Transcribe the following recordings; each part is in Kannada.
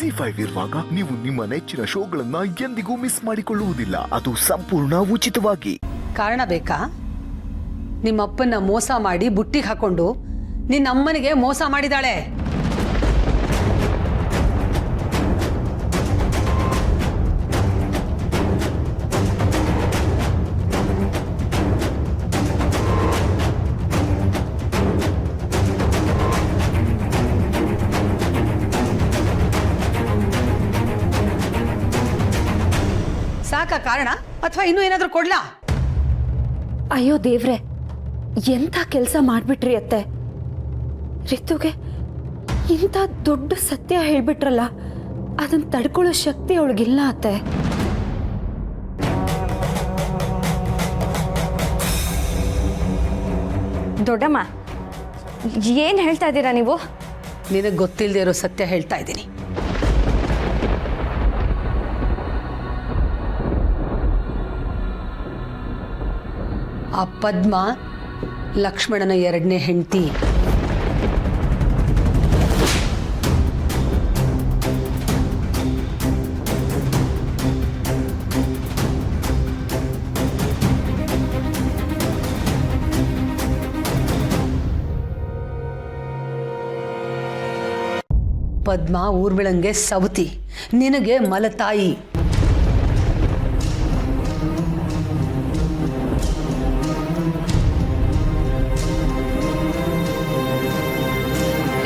ಜಿ5 ಇರುವಾಗ ನೀವು ನಿಮ್ಮ ನೆಚ್ಚಿನ ಶೋಗಳನ್ನ ಎಂದಿಗೂ ಮಿಸ್ ಮಾಡಿಕೊಳ್ಳುವುದಿಲ್ಲ. ಅದು ಸಂಪೂರ್ಣ ಉಚಿತವಾಗಿ. ಕಾರಣ ಬೇಕಾ? ನಿಮ್ಮಪ್ಪನ್ನ ಮೋಸ ಮಾಡಿ ಬುಟ್ಟಿಗೆ ಹಾಕೊಂಡು ನಿನ್ನಮ್ಮನಿಗೆ ಮೋಸ ಮಾಡಿದಾಳೆ. ಸಾಕ ಕಾರಣ ಅಥವಾ ಇನ್ನೂ ಏನಾದರೂ ಕೊಡ್ಲಾ? ಅಯ್ಯೋ ದೇವ್ರೆ, ಎಂಥ ಕೆಲಸ ಮಾಡ್ಬಿಟ್ರಿ ಅತ್ತೆ. ರಿತುಗೆ ಇಂಥ ದೊಡ್ಡ ಸತ್ಯ ಹೇಳ್ಬಿಟ್ರಲ್ಲ, ಅದನ್ನ ತಡ್ಕೊಳ್ಳೋ ಶಕ್ತಿ ಅವಳಿಗಿಲ್ಲ ಅತ್ತೆ. ದೊಡ್ಡಮ್ಮ, ಏನು ಹೇಳ್ತಾ ಇದ್ದೀರಾ ನೀವು? ನಿನಗೆ ಗೊತ್ತಿಲ್ಲದೆ ಇರೋ ಸತ್ಯ ಹೇಳ್ತಾ ಇದ್ದೀನಿ. ಆ ಪದ್ಮ ಲಕ್ಷ್ಮಣನ ಎರಡನೇ ಹೆಂಡತಿ. ಪದ್ಮ ಊರ್ಮಿಳಂಗೆ ಸವತಿ, ನಿನಗೆ ಮಲತಾಯಿ.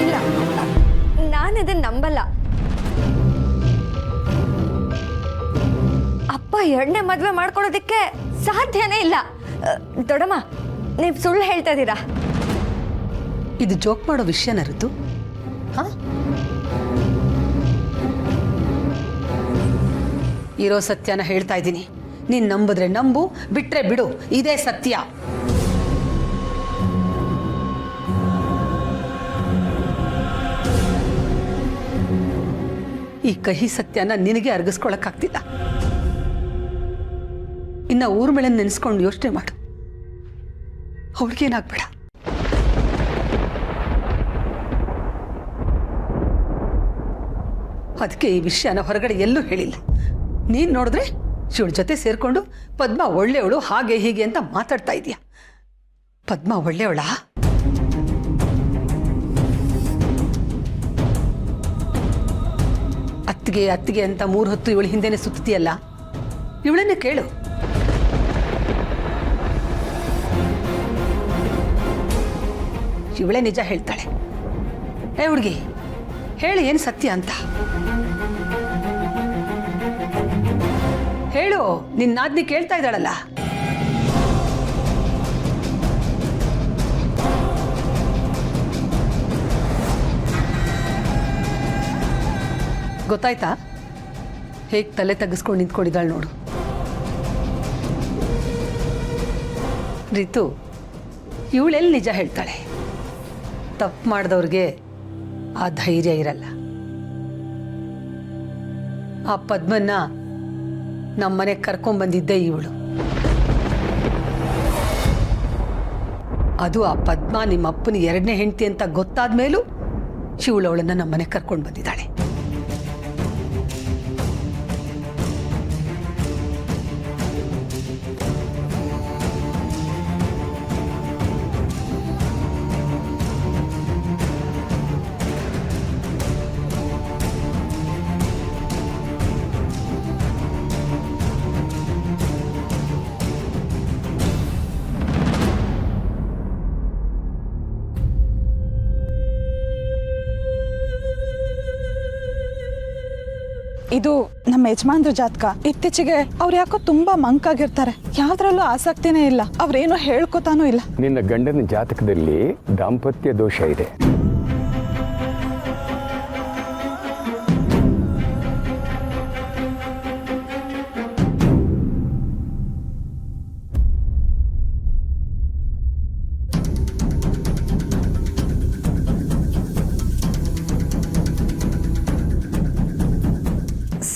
ಇಲ್ಲ, ನಾನು ಇದನ್ನ ನಂಬಲ್ಲ. ಅಪ್ಪ ಎರಡನೇ ಮದುವೆ ಮಾಡ್ಕೊಳ್ಳೋದಕ್ಕೆ ಸಾಧ್ಯನೇ ಇಲ್ಲ. ದೊಡ್ಡಮ್ಮ, ನೀವು ಸುಳ್ಳು ಹೇಳ್ತಾ ಇದ್ದೀರಾ. ಇದು ಜೋಕ್ ಮಾಡೋ ವಿಷಯನ ಋತು? ಹಾ, ಇರೋ ಸತ್ಯನ ಹೇಳ್ತಾ ಇದ್ದೀನಿ. ನೀನ್ ನಂಬಿದ್ರೆ ನಂಬು, ಬಿಟ್ರೆ ಬಿಡು. ಇದೇ ಸತ್ಯ. ಈ ಕಹಿ ಸತ್ಯನ ನಿನಗೆ ಅರ್ಗಿಸ್ಕೊಳಕ್ಕಾಗ್ತಿಲ್ಲ. ಇನ್ನ ಊರ್ಮಿಳನ್ ನೆನೆಸ್ಕೊಂಡು ಯೋಚನೆ ಮಾಡು. ಅವಳಿಗೇನಾಗ್ಬೇಡ. ಅದಕ್ಕೆ ಈ ವಿಷಯನ ಹೊರಗಡೆ ಎಲ್ಲೂ ಹೇಳಿಲ್ಲ. ನೀನ್ ನೋಡಿದ್ರೆ ಶಿವಳ ಜೊತೆ ಸೇರ್ಕೊಂಡು ಪದ್ಮ ಒಳ್ಳೆಯವಳು ಹಾಗೆ ಹೀಗೆ ಅಂತ ಮಾತಾಡ್ತಾ ಇದೀಯ. ಪದ್ಮ ಒಳ್ಳೆಯವಳ? ಅತ್ತಿಗೆ ಅತ್ತಿಗೆ ಅಂತ 3 ಹೊತ್ತು ಇವಳ ಹಿಂದೆನೆ ಸುತ್ತೀಯಲ್ಲ, ಇವಳನ್ನೇ ಕೇಳು. ಇವಳೇ ನಿಜ ಹೇಳ್ತಾಳೆ. ಏ ಹುಡುಗಿ, ಹೇಳು ಏನು ಸತ್ಯ ಅಂತ. ಹೇಳು, ನಿನ್ನಾದ್ನಿ ಕೇಳ್ತಾ ಇದ್ದಾಳಲ್ಲ. ಗೊತ್ತಾಯ್ತಾ? ಹೇಗೆ ತಲೆ ತಗ್ಗಿಸ್ಕೊಂಡು ನಿಂತ್ಕೊಂಡಿದ್ದಾಳೆ ನೋಡು. ರಿತು, ಇವಳೆಲ್ಲಿ ನಿಜ ಹೇಳ್ತಾಳೆ? ತಪ್ಪು ಮಾಡಿದವ್ರಿಗೆ ಆ ಧೈರ್ಯ ಇರಲ್ಲ. ಆ ಪದ್ಮನ್ನ ನಮ್ಮನೆ ಕರ್ಕೊಂಡ್ಬಂದಿದ್ದೆ ಇವಳು. ಅದು ಆ ಪದ್ಮ ನಿಮ್ಮ ಅಪ್ಪನ ಎರಡನೇ ಹೆಂಡತಿ ಅಂತ ಗೊತ್ತಾದ ಮೇಲೂ ಶಿವಳು ಅವಳನ್ನ ನಮ್ಮನೆ ಕರ್ಕೊಂಡು ಬಂದಿದ್ದಾಳೆ. ಇದು ನಮ್ಮ ಯಜಮಾನ್ರ ಜಾತಕ. ಇತ್ತೀಚೆಗೆ ಅವ್ರು ಯಾಕೋ ತುಂಬಾ ಮಂಕಾಗಿರ್ತಾರೆ. ಯಾವ್ದ್ರಲ್ಲೂ ಆಸಕ್ತಿನೇ ಇಲ್ಲ. ಅವ್ರೇನೋ ಹೇಳ್ಕೊತಾನೂ ಇಲ್ಲ. ನಿನ್ನ ಗಂಡನ ಜಾತಕದಲ್ಲಿ ದಾಂಪತ್ಯ ದೋಷ ಇದೆ.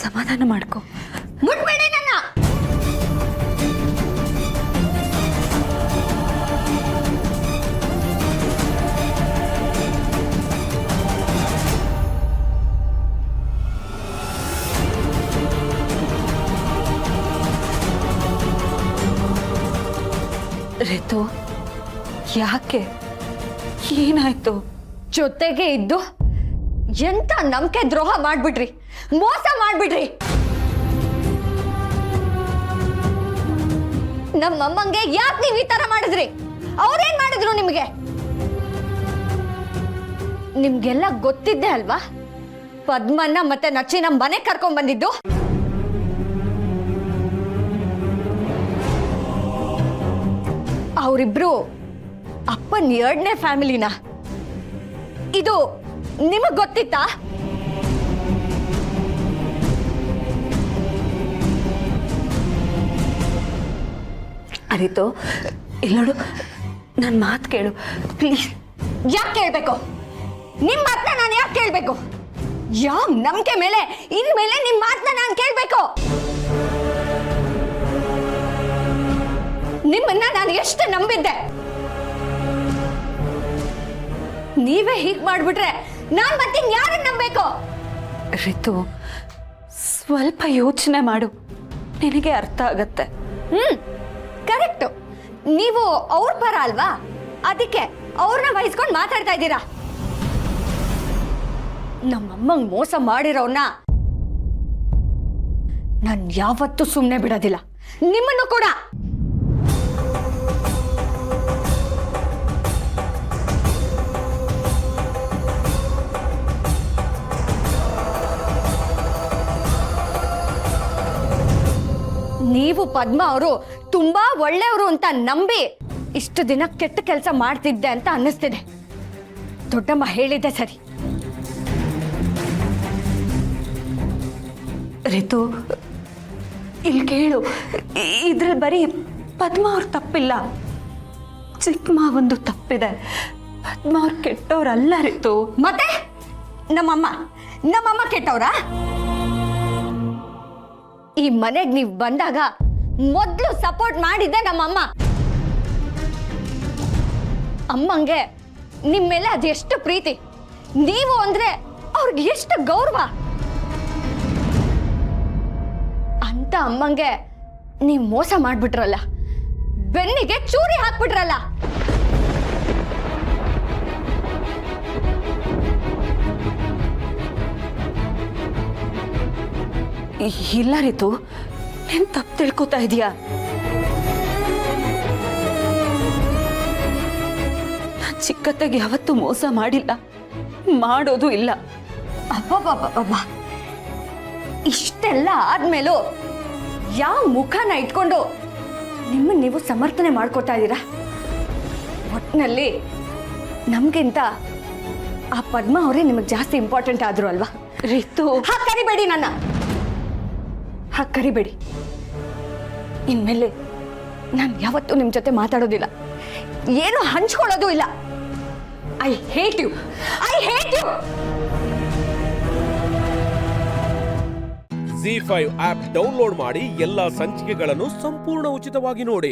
ಸಮಾಧಾನ ಮಾಡ್ಕೊ. ಮುಟ್ಬೇಡಿ ನನ್ನ. ರಿತು ಯಾಕೆ ಏನಾಯ್ತು? ಜೊತೆಗೆ ಇದ್ದು ಎಂತ ನಂಬಿಕೆ ದ್ರೋಹ ಮಾಡ್ಬಿಟ್ರಿ, ಮೋಸ ಮಾಡ್ಬಿಟ್ರಿ. ನಮ್ಮಮ್ಮಂಗೆ ಯಾಕೆ ನೀವು ಈ ತರ ಮಾಡಿದ್ರಿ? ಅವ್ರೇನ್ ಮಾಡಿದ್ರು ನಿಮ್ಗೆ? ನಿಮ್ಗೆಲ್ಲ ಗೊತ್ತಿದ್ದೆ ಅಲ್ವಾ ಪದ್ಮನ್ನ ಮತ್ತೆ ನಚ್ಚಿನ ಮನೆ ಕರ್ಕೊಂಡ್ ಬಂದಿದ್ದು? ಅವರಿಬ್ರು ಅಪ್ಪನ್ 2ನೇ ಫ್ಯಾಮಿಲಿನ. ಇದು ನಿಮಗ್ ಗೊತ್ತಿತ್ತಾ? ಅರಿತು ಇಲ್ಲೋಡು, ನನ್ನ ಮಾತು ಕೇಳು ಪ್ಲೀಸ್. ಯಾಕೆ ಕೇಳ್ಬೇಕು? ನಿಮ್ ಮಾತನ್ನ ನಾನು ಯಾಕೆ ಕೇಳ್ಬೇಕು? ಯಾವ ನಂಬಿಕೆ ಮೇಲೆ ಇನ್ಮೇಲೆ ನಿಮ್ ಮಾತನ್ನ ನಾನು ಕೇಳ್ಬೇಕು? ನಿಮ್ಮನ್ನ ನಾನು ಎಷ್ಟು ನಂಬಿದ್ದೆ. ನೀವೇ ಹೀಗ್ ಮಾಡ್ಬಿಟ್ರೆ ನಾನ್ ಮತ್ತೆ ಯಾರನ್ನ ನಂಬೇಕು? ರಿತು ಸ್ವಲ್ಪ ಯೋಚನೆ ಮಾಡು, ನಿನಗೆ ಅರ್ಥ ಆಗತ್ತೆ. ಕರೆಕ್ಟ್. ನೀವು ಅವ್ರ ಪರ ಅಲ್ವಾ, ಅದಕ್ಕೆ ಅವ್ರನ್ನ ವಹಿಸ್ಕೊಂಡು ಮಾತಾಡ್ತಾ ಇದ್ದೀರಾ. ನಮ್ಮಮ್ಮಂಗ್ ಮೋಸ ಮಾಡಿರೋನ್ನ ನಾನು ಯಾವತ್ತೂ ಸುಮ್ಮನೆ ಬಿಡೋದಿಲ್ಲ, ನಿಮ್ಮನ್ನು ಕೂಡ. ನೀವು ಪದ್ಮ ಅವರು ತುಂಬಾ ಒಳ್ಳೆಯವರು ಅಂತ ನಂಬಿ ಇಷ್ಟು ದಿನ ಕೆಟ್ಟ ಕೆಲಸ ಮಾಡ್ತಿದ್ದೆ ಅಂತ ಅನ್ನಿಸ್ತಿದೆ. ದೊಡ್ಡಮ್ಮ ಹೇಳಿದ್ದೆ ಸರಿ. ರಿತು ಇಲ್ಲಿ ಕೇಳು, ಇದ್ರಲ್ಲಿ ಬರೀ ಪದ್ಮ ಅವ್ರ ತಪ್ಪಿಲ್ಲ, ಚಿಕ್ಕ ಮಾವಂದು ತಪ್ಪಿದೆ. ಪದ್ಮ ಅವ್ರು ಕೆಟ್ಟವ್ರಲ್ಲ ರಿತು. ಮತ್ತೆ ನಮ್ಮಮ್ಮ ಕೆಟ್ಟವ್ರಾ? ಈ ಮನೆಗೆ ನೀವು ಬಂದಾಗ ಮೊದಲು ಸಪೋರ್ಟ್ ಮಾಡಿದ್ದೆ ನಮ್ಮಮ್ಮ. ಅಮ್ಮಂಗೆ ನಿಮ್ಮ ಮೇಲೆ ಅದೆಷ್ಟು ಪ್ರೀತಿ, ನೀವು ಅಂದ್ರೆ ಅವ್ರಿಗೆ ಎಷ್ಟು ಗೌರವ. ಅಂತ ಅಮ್ಮಂಗೆ ನೀವು ಮೋಸ ಮಾಡ್ಬಿಟ್ರಲ್ಲ, ಬೆನ್ನಿಗೆ ಚೂರಿ ಹಾಕ್ಬಿಟ್ರಲ್ಲ. ಇಲ್ಲ ರಿತು, ನೀನ್ ತಪ್ಪು ತಿಳ್ಕೊತಾ ಇದೀಯಾ. ನಾನು ಚಿಕ್ಕತ್ತೆಗೆ ಯಾವತ್ತೂ ಮೋಸ ಮಾಡಿಲ್ಲ, ಮಾಡೋದು ಇಲ್ಲ. ಅಬ್ಬಬ್ಬಬ್ಬಬ್ಬ, ಇಷ್ಟೆಲ್ಲ ಆದ್ಮೇಲೂ ಯಾವ ಮುಖನ ಇಟ್ಕೊಂಡು ನಿಮ್ಮನ್ನ ನೀವು ಸಮರ್ಥನೆ ಮಾಡ್ಕೋತಾ ಇದ್ದೀರಾ? ಒಟ್ಟಿನಲ್ಲಿ ನಮ್ಗಿಂತ ಆ ಪದ್ಮ ಅವರೇ ನಿಮಗೆ ಜಾಸ್ತಿ ಇಂಪಾರ್ಟೆಂಟ್ ಆದ್ರು ಅಲ್ವಾ? ರಿತು ಹಾಗೆ ಕರಿಬೇಡಿ ನನ್ನ, ಹಾಗೆ ಕರಿಬೇಡಿ. ಇನ್ಮೇಲೆ ನಾನು ಯಾವತ್ತೂ ನಿಮ್ಮ ಜೊತೆ ಮಾತಾಡೋದಿಲ್ಲ, ಏನು ಹಂಚ್ಕೊಳ್ಳೋದು ಇಲ್ಲ. I hate you. ZEE5 app download ಮಾಡಿ ಎಲ್ಲಾ ಸಂಚಿಕೆಗಳನ್ನು ಸಂಪೂರ್ಣ ಉಚಿತವಾಗಿ ನೋಡಿ.